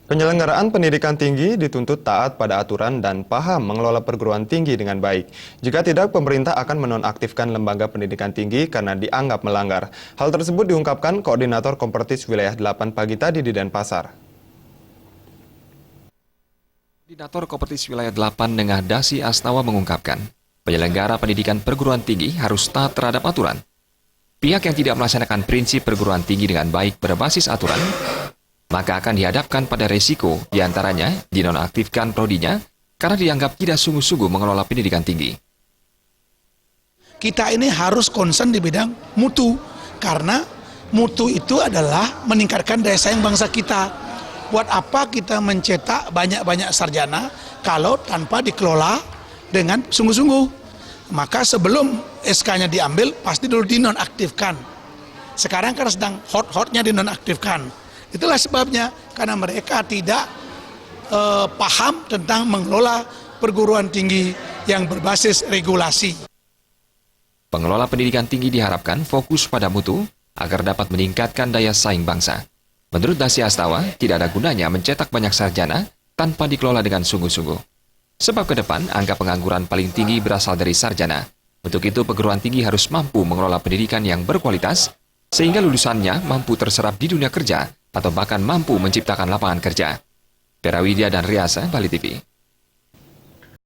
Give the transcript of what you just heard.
Penyelenggaraan pendidikan tinggi dituntut taat pada aturan dan paham mengelola perguruan tinggi dengan baik. Jika tidak, pemerintah akan menonaktifkan lembaga pendidikan tinggi karena dianggap melanggar. Hal tersebut diungkapkan Koordinator Kopertis Wilayah 8 pagi tadi di Denpasar. Koordinator Kopertis Wilayah 8 Nengah Dasi Astawa mengungkapkan, penyelenggara pendidikan perguruan tinggi harus taat terhadap aturan. Pihak yang tidak melaksanakan prinsip perguruan tinggi dengan baik berbasis aturan, maka akan dihadapkan pada resiko, diantaranya dinonaktifkan prodinya karena dianggap tidak sungguh-sungguh mengelola pendidikan tinggi. Kita ini harus concern di bidang mutu, karena mutu itu adalah meningkatkan daya saing bangsa kita. Buat apa kita mencetak banyak-banyak sarjana kalau tanpa dikelola dengan sungguh-sungguh? Maka sebelum SK-nya diambil, pasti dulu dinonaktifkan. Sekarang kan sedang hot-hotnya dinonaktifkan. Itulah sebabnya, karena mereka tidak paham tentang mengelola perguruan tinggi yang berbasis regulasi. Pengelola pendidikan tinggi diharapkan fokus pada mutu agar dapat meningkatkan daya saing bangsa. Menurut Dasi Astawa, tidak ada gunanya mencetak banyak sarjana tanpa dikelola dengan sungguh-sungguh. Sebab ke depan, angka pengangguran paling tinggi berasal dari sarjana. Untuk itu, perguruan tinggi harus mampu mengelola pendidikan yang berkualitas, sehingga lulusannya mampu terserap di dunia kerja atau bahkan mampu menciptakan lapangan kerja. Pera Widya dan Riasa, Bali TV.